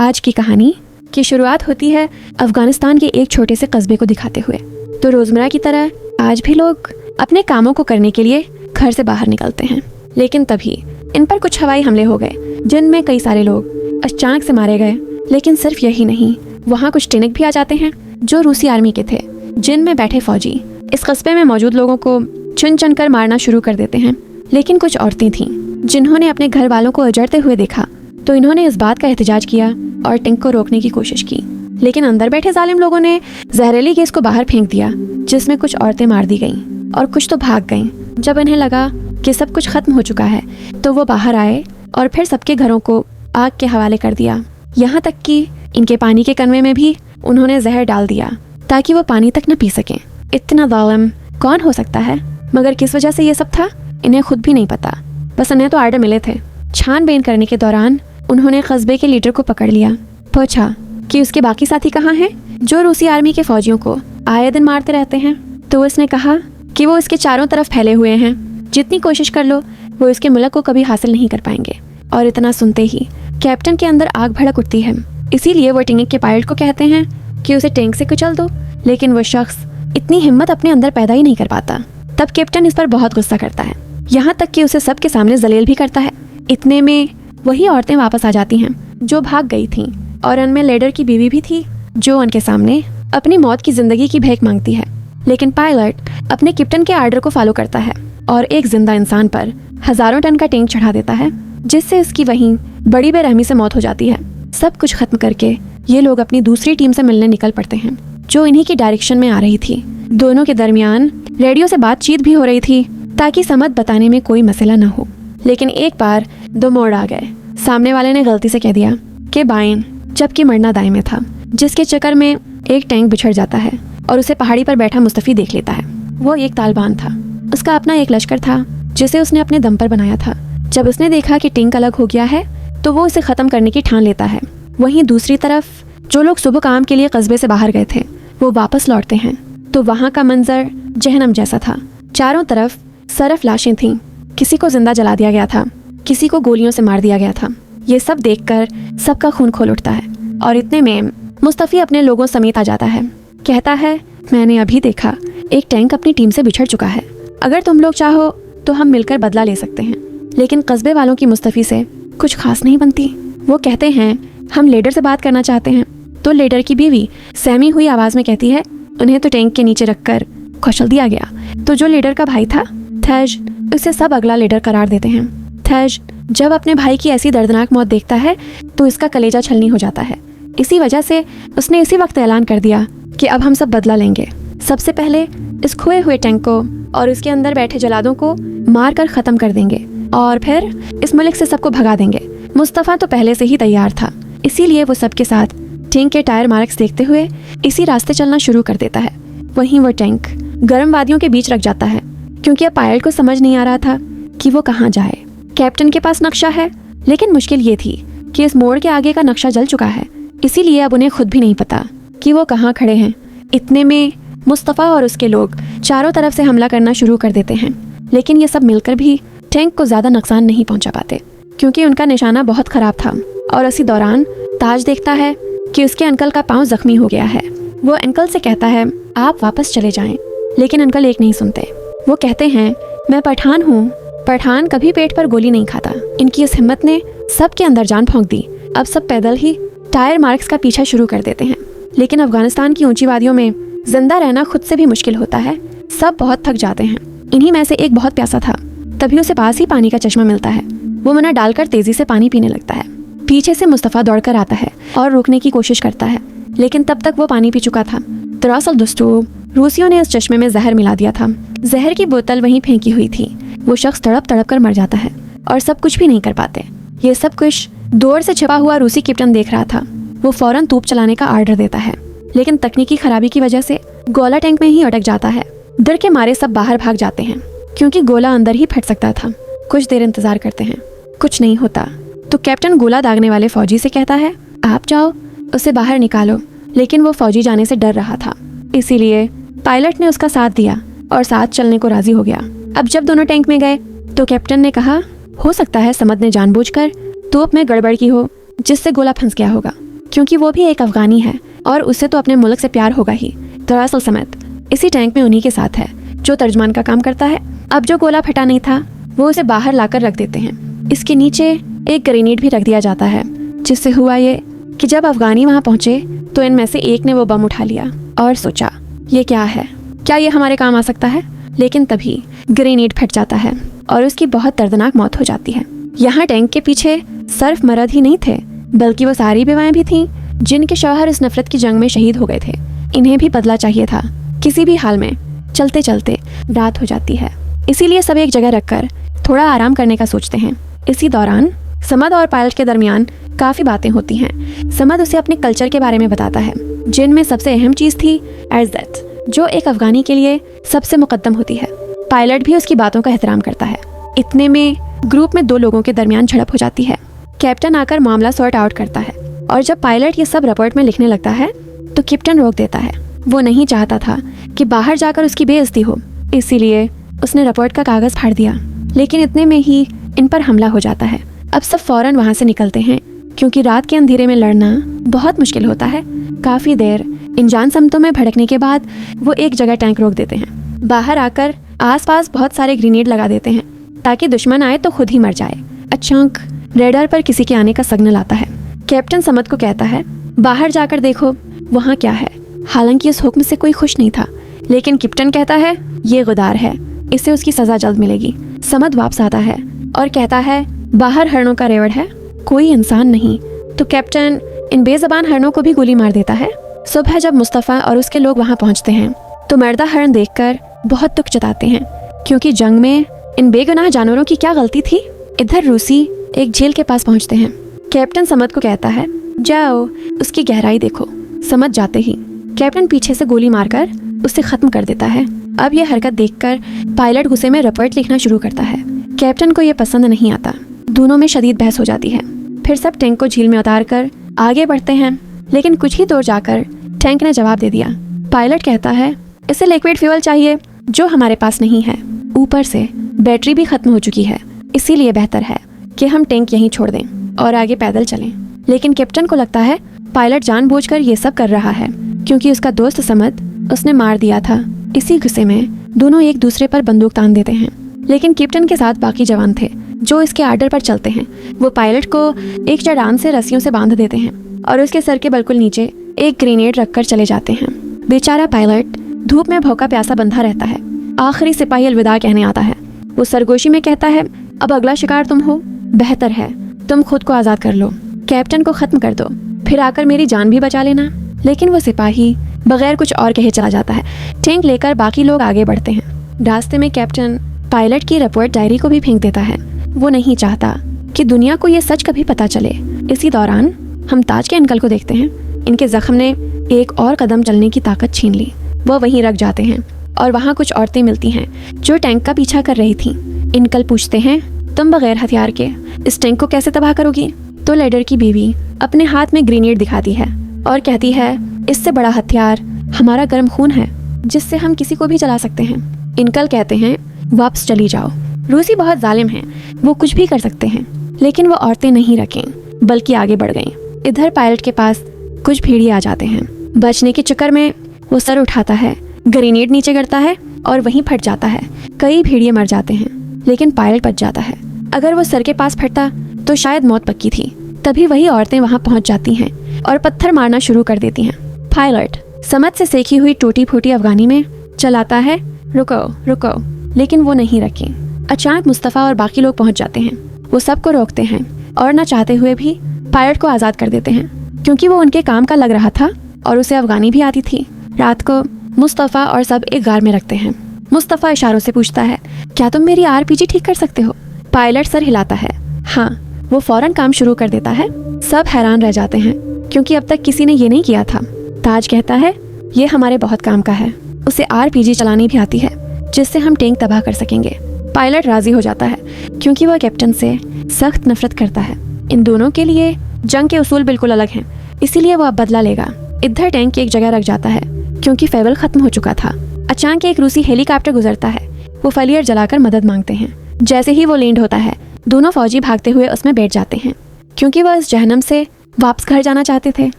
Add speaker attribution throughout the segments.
Speaker 1: आज की कहानी की शुरुआत होती है अफगानिस्तान के एक छोटे से कस्बे को दिखाते हुए। तो रोजमर्रा की तरह आज भी लोग अपने कामों को करने के लिए घर से बाहर निकलते हैं, लेकिन तभी इन पर कुछ हवाई हमले हो गए जिनमें कई सारे लोग अचानक से मारे गए। लेकिन सिर्फ यही नहीं, वहाँ कुछ ट्रेनिक भी आ जाते हैं जो रूसी आर्मी के थे, जिनमें बैठे फौजी इस कस्बे में मौजूद लोगों को चुन चुन कर मारना शुरू कर देते हैं। लेकिन कुछ औरतें थीं जिन्होंने अपने घर वालों को उजड़ते हुए देखा, तो इन्होंने इस बात का एहतजाज किया और टैंक को रोकने की कोशिश की। लेकिन अंदर बैठे जालिम लोगों ने जहरीली गैस को बाहर फेंक दिया, जिसमें कुछ औरतें मार दी गईं और कुछ तो भाग गईं। जब इन्हें लगा कि सब कुछ खत्म हो चुका है, तो वो बाहर आए और फिर सबके घरों को आग के हवाले कर दिया। यहाँ तक कि इनके पानी के कनवे में भी उन्होंने जहर डाल दिया ताकि वो पानी तक न पी सकें। इतना जालिम कौन हो सकता है? मगर किस वजह से ये सब था, इन्हें खुद भी नहीं पता। बस इन्हें तो आर्डर मिले थे। छानबीन करने के दौरान उन्होंने कस्बे के लीडर को पकड़ लिया, पूछा कि उसके बाकी साथी कहाँ हैं जो रूसी आर्मी के फौजियों को आए दिन मारते रहते हैं। तो उसने कहा कि वो इसके चारों तरफ फैले हुए हैं, जितनी कोशिश कर लो वो इसके मुल्क को कभी हासिल नहीं कर पाएंगे। और इतना सुनते ही कैप्टन के अंदर आग भड़क उठती है। इसीलिए वो टैंक के पायलट को कहते हैं कि उसे टैंक से कुचल दो, लेकिन वो शख्स इतनी हिम्मत अपने अंदर पैदा ही नहीं कर पाता। तब कैप्टन इस पर बहुत गुस्सा करता है, यहाँ तक कि उसे सबके सामने जलील भी करता है। इतने में वही औरतें वापस आ जाती हैं जो भाग गई थीं, और उनमें लीडर की बीवी भी थी जो उनके सामने अपनी मौत की जिंदगी की भीख मांगती है। लेकिन पायलट अपने कैप्टन के आर्डर को फॉलो करता है और एक जिंदा इंसान पर हजारों टन का टैंक चढ़ा देता है, जिससे उसकी वहीं बड़ी बेरहमी से मौत हो जाती है। सब कुछ खत्म करके ये लोग अपनी दूसरी टीम से मिलने निकल पड़ते हैं, जो इन्हीं की डायरेक्शन में आ रही थी। दोनों के दरमियान रेडियो से बातचीत भी हो रही थी ताकि समझ बताने में कोई मसला न हो। लेकिन एक बार दो मोड़ आ गए। सामने वाले ने गलती से कह दिया कि बाएं, जबकि मरना दाएं में था, जिसके चक्कर में एक टैंक बिछड़ जाता है और उसे पहाड़ी पर बैठा मुस्तफी देख लेता है। वो एक तालिबान था, उसका अपना एक लश्कर था जिसे उसने अपने दम पर बनाया था। जब उसने देखा कि टैंक अलग हो गया है, तो वो इसे खत्म करने की ठान लेता है। वहीं दूसरी तरफ जो लोग सुबह काम के लिए कस्बे से बाहर गए थे, वो वापस लौटते हैं, तो वहाँ का मंजर जहन्नम जैसा था। चारों तरफ सरफ लाशें थीं, किसी को जिंदा जला दिया गया था, किसी को गोलियों से मार दिया गया था। ये सब देखकर सबका खून खोल उठता है और इतने में मुस्तफी अपने लोगों समेत आ जाता है। कहता है, मैंने अभी देखा एक टैंक अपनी टीम से बिछड़ चुका है। अगर तुम लोग चाहो तो हम मिलकर बदला ले सकते हैं। लेकिन कस्बे वालों की मुस्तफी से कुछ खास नहीं बनती। वो कहते हैं, हम लीडर से बात करना चाहते हैं। तो लीडर की बीवी सहमी हुई आवाज में कहती है, उन्हें तो टैंक के नीचे रखकर कुचल दिया गया। तो जो लीडर का भाई था थैज, उसे सब अगला लीडर करार देते हैं। थैज जब अपने भाई की ऐसी दर्दनाक मौत देखता है तो इसका कलेजा छलनी हो जाता है। इसी वजह से उसने इसी वक्त ऐलान कर दिया कि अब हम सब बदला लेंगे। सबसे पहले इस खोए हुए टैंक को और उसके अंदर बैठे जलादों को मार कर ख़त्म कर देंगे और फिर इस मुल्क से सबको भगा देंगे। मुस्तफ़ा तो पहले से ही तैयार था, इसीलिए वो सबके साथ टैंक के टायर मार्क्स देखते हुए इसी रास्ते चलना शुरू कर देता है। वहीं वो टैंक गर्म वादियों के बीच रख जाता है, क्योंकि अब पायलट को समझ नहीं आ रहा था कि वो कहाँ जाए। कैप्टन के पास नक्शा है, लेकिन मुश्किल ये थी कि इस मोड़ के आगे का नक्शा जल चुका है, इसीलिए अब उन्हें खुद भी नहीं पता कि वो कहाँ खड़े हैं। इतने में मुस्तफ़ा और उसके लोग चारों तरफ से हमला करना शुरू कर देते हैं, लेकिन ये सब मिलकर भी टैंक को ज़्यादा नुकसान नहीं पहुंचा पाते, क्योंकि उनका निशाना बहुत ख़राब था। और इसी दौरान ताज देखता है कि उसके अंकल का पाँव जख्मी हो गया है। वो अंकल से कहता है, आप वापस चले जाएं, लेकिन अंकल एक नहीं सुनते। वो कहते हैं, मैं पठान हूँ, पठान कभी पेट पर गोली नहीं खाता। इनकी इस हिम्मत ने सबके अंदर जान फूंक दी। अब सब पैदल ही टायर मार्क्स का पीछा शुरू कर देते हैं। लेकिन अफगानिस्तान की ऊंची वादियों में जिंदा रहना खुद से भी मुश्किल होता है। सब बहुत थक जाते हैं। इन्हीं में से एक बहुत प्यासा था। तभी उसे पास ही पानी का चश्मा मिलता है। वो मना डालकर तेजी से पानी पीने लगता है। पीछे से मुस्तफ़ा दौड़कर आता है और रोकने की कोशिश करता है, लेकिन तब तक वो पानी पी चुका था। दरअसल दोस्तों, रूसियों ने इस चश्मे में जहर मिला दिया था। जहर की बोतल वहीं फेंकी हुई थी। वो शख्स तड़प तड़प कर मर जाता है और सब कुछ भी नहीं कर पाते। ये सब कुछ दूर से छिपा हुआ रूसी कैप्टन देख रहा था। वो फौरन तोप चलाने का आर्डर देता है, लेकिन तकनीकी खराबी की वजह से गोला टैंक में ही अटक जाता है। डर के मारे सब बाहर भाग जाते हैं, क्योंकि गोला अंदर ही फट सकता था। कुछ देर इंतजार करते हैं, कुछ नहीं होता। तो कैप्टन गोला दागने वाले फौजी से कहता है, आप जाओ, उसे बाहर निकालो। लेकिन वो फौजी जाने से डर रहा था, इसीलिए पायलट ने उसका साथ दिया और साथ चलने को राजी हो गया। अब जब दोनों टैंक में गए तो कैप्टन ने कहा, हो सकता है समद ने जानबूझकर तोप में गड़बड़ की हो, जिससे गोला फंस गया होगा। क्योंकि वो भी एक अफगानी है और उससे तो अपने मुल्क से प्यार होगा ही। दरअसल समत इसी टैंक में उन्हीं के साथ है जो तर्जमान का काम करता है। अब जो गोला फटा नहीं था वो उसे बाहर लाकर रख देते हैं। इसके नीचे एक ग्रेनेड भी रख दिया जाता है, जिससे हुआ ये कि जब अफगानी वहाँ पहुंचे तो इनमें से एक ने वो बम उठा लिया और सोचा ये क्या है, क्या ये हमारे काम आ सकता है। लेकिन तभी ग्रेनेड फट जाता है और उसकी बहुत दर्दनाक मौत हो जाती है। यहाँ टैंक के पीछे सिर्फ मर्द ही नहीं थे, बल्कि वो सारी बेवाएं भी थीं जिनके शौहर इस नफरत की जंग में शहीद हो गए थे। इन्हें भी बदला चाहिए था। किसी भी हाल में चलते चलते रात हो जाती है, इसीलिए सब एक जगह रखकर थोड़ा आराम करने का सोचते हैं। इसी दौरान समद और पायलट के दरमियान काफ़ी बातें होती हैं। समद उसे अपने कल्चर के बारे में बताता है, जिनमें सबसे अहम चीज़ थी इज्जत, जो एक अफगानी के लिए सबसे मुकद्दम होती है। पायलट भी उसकी बातों का एहतराम करता है। इतने में ग्रुप में दो लोगों के दरमियान झड़प हो जाती है। कैप्टन आकर मामला सॉर्ट आउट करता है और जब पायलट ये सब रिपोर्ट में लिखने लगता है तो कैप्टन रोक देता है। वो नहीं चाहता था कि बाहर जाकर उसकी बेइज्जती हो, इसीलिए उसने रिपोर्ट का कागज फाड़ दिया। लेकिन इतने में ही इन पर हमला हो जाता है। अब सब फौरन वहाँ से निकलते हैं, क्योंकि रात के अंधेरे में लड़ना बहुत मुश्किल होता है। काफ़ी देर इन जान समतों में भड़कने के बाद वो एक जगह टैंक रोक देते हैं। बाहर आकर आसपास बहुत सारे ग्रेनेड लगा देते हैं ताकि दुश्मन आए तो खुद ही मर जाए। अचानक रेडार पर किसी के आने का सिग्नल आता है। कैप्टन समद को कहता है बाहर जाकर देखो वहाँ क्या है। हालांकि इस हुक्म से कोई खुश नहीं था, लेकिन कैप्टन कहता है ये गुदार है, इससे उसकी सजा जल्द मिलेगी। समद वापस आता है और कहता है बाहर हरणों का रेवड़ है, कोई इंसान नहीं। तो कैप्टन इन बेज़बान हरणों को भी गोली मार देता है। सुबह जब मुस्तफ़ा और उसके लोग वहाँ पहुँचते हैं तो मर्दा हरण देखकर बहुत दुख जताते हैं, क्योंकि जंग में इन बेगुनाह जानवरों की क्या गलती थी। इधर रूसी एक झील के पास पहुँचते हैं। कैप्टन समद को कहता है जाओ उसकी गहराई देखो। समद जाते ही कैप्टन पीछे से गोली मारकर उसे खत्म कर देता है। अब यह हरकत देखकर पायलट गुस्से में रिपोर्ट लिखना शुरू करता है। कैप्टन को यह पसंद नहीं आता। दोनों में शदीद बहस हो जाती है। फिर सब टैंक को झील में उतार कर आगे बढ़ते हैं, लेकिन कुछ ही दूर जाकर टैंक ने जवाब दे दिया। पायलट कहता है इसे लिक्विड फ्यूल चाहिए, जो हमारे पास नहीं है। ऊपर से बैटरी भी खत्म हो चुकी है, इसीलिए बेहतर है कि हम टैंक यहीं छोड़ दें और आगे पैदल चलें। लेकिन कैप्टन को लगता है पायलट जानबूझकर ये सब कर रहा है, क्योंकि उसका दोस्त समद उसने मार दिया था। इसी गुस्से में दोनों एक दूसरे पर बंदूक तान देते हैं। लेकिन कैप्टन के साथ बाकी जवान थे जो इसके आर्डर पर चलते हैं। वो पायलट को एक चढ़ान से रस्सियों से बांध देते हैं और उसके सर के बिल्कुल नीचे एक ग्रेनेड रखकर चले जाते हैं। बेचारा पायलट धूप में भूखा प्यासा बंधा रहता है। आखिरी सिपाही अलविदा कहने आता है। वो सरगोशी में कहता है अब अगला शिकार तुम हो, बेहतर है तुम खुद को आज़ाद कर लो, कैप्टन को ख़त्म कर दो, फिर आकर मेरी जान भी बचा लेना। लेकिन वो सिपाही बगैर कुछ और कहे चला जाता है। टैंक लेकर बाकी लोग आगे बढ़ते हैं। रास्ते में कैप्टन पायलट की रिपोर्ट डायरी को भी फेंक देता है। वो नहीं चाहता कि दुनिया को ये सच कभी पता चले। इसी दौरान हम ताज के अंकल को देखते हैं। इनके जख्म ने एक और कदम चलने की ताकत छीन ली। वो वहीं रख जाते हैं और वहाँ कुछ औरतें मिलती हैं जो टैंक का पीछा कर रही थीं। अंकल पूछते हैं तुम बगैर हथियार के इस टैंक को कैसे तबाह करोगी। तो लेडर की बीवी अपने हाथ में ग्रेनेड दिखाती है और कहती है इससे बड़ा हथियार हमारा गर्म खून है, जिससे हम किसी को भी जला सकते हैं। अंकल कहते हैं वापस चली जाओ, रूसी बहुत जालिम हैं, वो कुछ भी कर सकते हैं। लेकिन वो औरतें नहीं रखें बल्कि आगे बढ़ गईं। इधर पायलट के पास कुछ भेड़िए आ जाते हैं। बचने के चक्कर में वो सर उठाता है, ग्रेनेड नीचे गिरता है और वहीं फट जाता है। कई भेड़िए मर जाते हैं, लेकिन पायलट बच जाता है। अगर वो सर के पास फटता तो शायद मौत पक्की थी। तभी वही औरतें वहाँ पहुँच जाती हैं और पत्थर मारना शुरू कर देती हैं। पायलट समझ से सेकी हुई टूटी फूटी अफगानी में चलाता है रुको रुको, लेकिन वो नहीं रखी। अचानक मुस्तफ़ा और बाकी लोग पहुँच जाते हैं। वो सबको रोकते हैं और न चाहते हुए भी पायलट को आज़ाद कर देते हैं, क्योंकि वो उनके काम का लग रहा था और उसे अफगानी भी आती थी। रात को मुस्तफ़ा और सब एक गार में रखते हैं। मुस्तफ़ा इशारों से पूछता है क्या तुम मेरी आरपीजी ठीक कर सकते हो। पायलट सर हिलाता है हाँ। वो फौरन काम शुरू कर देता है। सब हैरान रह जाते हैं, क्योंकि अब तक किसी ने ये नहीं किया था। ताज कहता है ये हमारे बहुत काम का है, उसे आरपीजी चलानी भी आती है, जिससे हम टैंक तबाह कर सकेंगे। पायलट राजी हो जाता है, क्योंकि वह कैप्टन से सख्त नफरत करता है। इन दोनों के लिए जंग के उसूल बिल्कुल अलग हैं, इसीलिए वो अब बदला लेगा। इधर टैंक की एक जगह रख जाता है, क्योंकि फेवल खत्म हो चुका था। अचानक एक रूसी हेलीकॉप्टर गुजरता है। वो फलियर जलाकर मदद मांगते हैं। जैसे ही वो लैंड होता है, दोनों फौजी भागते हुए उसमें बैठ जाते हैं, क्योंकि वह इस जहन्नम से वापस घर जाना चाहते थे,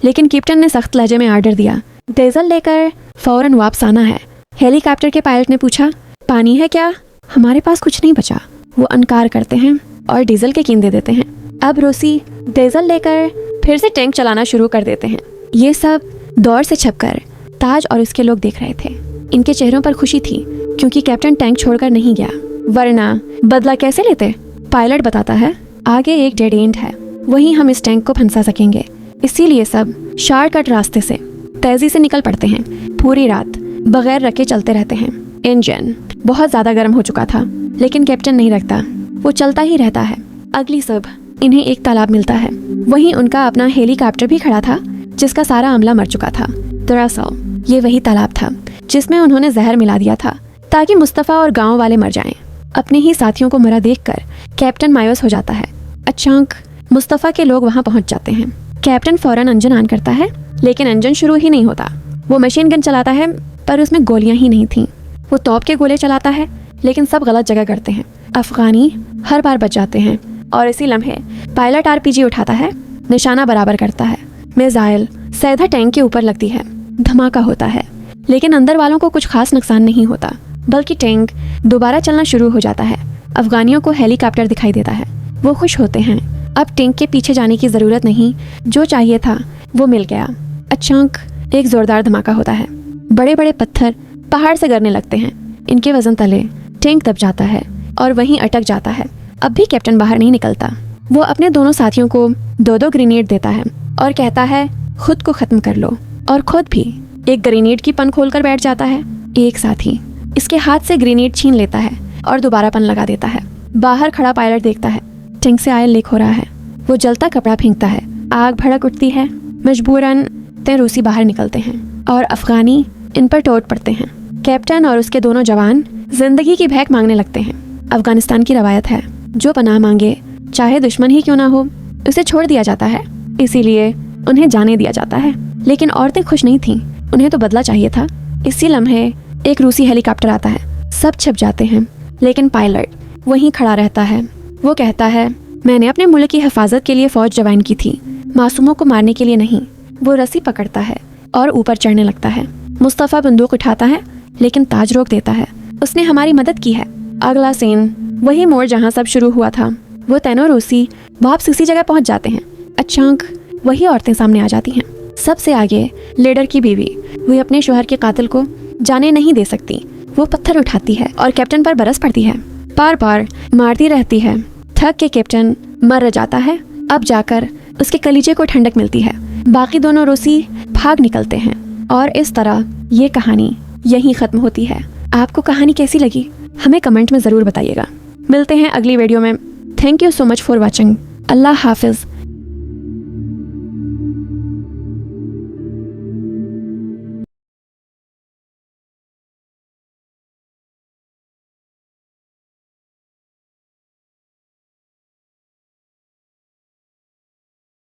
Speaker 1: लेकिन कैप्टन ने सख्त लहजे में आर्डर दिया, डीजल लेकर फौरन वापस आना है। हेलीकॉप्टर के पायलट ने पूछा, पानी है क्या? हमारे पास कुछ नहीं बचा। वो इनकार करते हैं और डीजल के कीन दे देते हैं। अब रूसी डीजल लेकर फिर से टैंक चलाना शुरू कर देते हैं। ये सब दौर से छपकर ताज और उसके लोग देख रहे थे। इनके चेहरों पर खुशी थी क्योंकि कैप्टन टैंक छोड़कर नहीं गया, वरना बदला कैसे लेते। पायलट बताता है, आगे एक डेड एंड है, वहीं हम इस टैंक को फंसा सकेंगे। इसीलिए सब शॉर्टकट रास्ते से तेजी से निकल पड़ते हैं। पूरी रात बगैर रखे चलते रहते हैं। इंजन बहुत ज्यादा गर्म हो चुका था, लेकिन कैप्टन नहीं रखता, वो चलता ही रहता है। अगली सुबह इन्हें एक तालाब मिलता है। वहीं उनका अपना हेलीकॉप्टर भी खड़ा था, जिसका सारा अमला मर चुका था। दरअसल ये वही तालाब था जिसमें उन्होंने जहर मिला दिया था ताकि मुस्तफ़ा और गांव वाले मर जाएं। अपने ही साथियों को मरा देखकर कैप्टन मायूस हो जाता है। अचानक मुस्तफ़ा के लोग वहां पहुंच जाते हैं। कैप्टन फौरन इंजन ऑन करता है, लेकिन इंजन शुरू ही नहीं होता। वो मशीन गन चलाता है, पर उसमें गोलियां ही नहीं थीं। वो तोप के गोले चलाता है, लेकिन सब गलत जगह करते हैं। अफगानी हर बार बच जाते हैं और इसी लम्हे पायलट आरपीजी उठाता है, निशाना बराबर करता है। मिसाइल सीधा टैंक के ऊपर लगती है। धमाका होता है, लेकिन अंदर वालों को कुछ खास नुकसान नहीं होता, बल्कि टैंक दोबारा चलना शुरू हो जाता है। अफगानियों को हेलीकॉप्टर दिखाई देता है। वो खुश होते हैं, अब टैंक के पीछे जाने की जरूरत नहीं, जो चाहिए था वो मिल गया। अचानक एक जोरदार धमाका होता है। बड़े बड़े पत्थर पहाड़ से गिरने लगते हैं। इनके वजन तले टैंक दब जाता है और वहीं अटक जाता है। अब भी कैप्टन बाहर नहीं निकलता। वो अपने दोनों साथियों को 2-2 ग्रेनेड देता है और कहता है, खुद को खत्म कर लो, और खुद भी एक ग्रेनेड की पन खोलकर बैठ जाता है। एक साथी इसके हाथ से ग्रेनेड छीन लेता है और दोबारा पन लगा देता है। बाहर खड़ा पायलट देखता है, टैंक से ऑयल लीक हो रहा है। वो जलता कपड़ा फेंकता है, आग भड़क उठती है। मजबूरन रूसी बाहर निकलते हैं और अफगानी इन पर टूट पड़ते हैं। कैप्टन और उसके दोनों जवान जिंदगी की भैक मांगने लगते हैं। अफगानिस्तान की रवायत है, जो पनाह मांगे चाहे दुश्मन ही क्यों ना हो, उसे छोड़ दिया जाता है। इसीलिए उन्हें जाने दिया जाता है। लेकिन औरतें खुश नहीं थीं, उन्हें तो बदला चाहिए था। इसी लम्हे एक रूसी हेलीकॉप्टर आता है। सब छिप जाते हैं, लेकिन पायलट वहीं खड़ा रहता है। वो कहता है, मैंने अपने मुल्क की हिफाजत के लिए फौज ज्वाइन की थी, मासूमों को मारने के लिए नहीं। वो रस्सी पकड़ता है और ऊपर चढ़ने लगता है। मुस्तफ़ा बंदूक उठाता है, लेकिन ताज रोक देता है, उसने हमारी मदद की है। अगला सीन वही मोड़ जहाँ सब शुरू हुआ था। वो तीनों रूसी वापस उसी जगह पहुंच जाते हैं। अचानक वही औरतें सामने आ जाती हैं। सबसे आगे लीडर की बीवी, वो अपने शोहर के कातिल को जाने नहीं दे सकती। वो पत्थर उठाती है और कैप्टन पर बरस पड़ती है, बार बार मारती रहती है। थक के कैप्टन मर जाता है। अब जाकर उसके कलीजे को ठंडक मिलती है। बाकी दोनों रूसी भाग निकलते हैं और इस तरह ये कहानी यहीं खत्म होती है। आपको कहानी कैसी लगी हमें कमेंट में ज़रूर बताइएगा। मिलते हैं अगली वीडियो में। Thank you so much for watching. अल्लाह हाफिज़।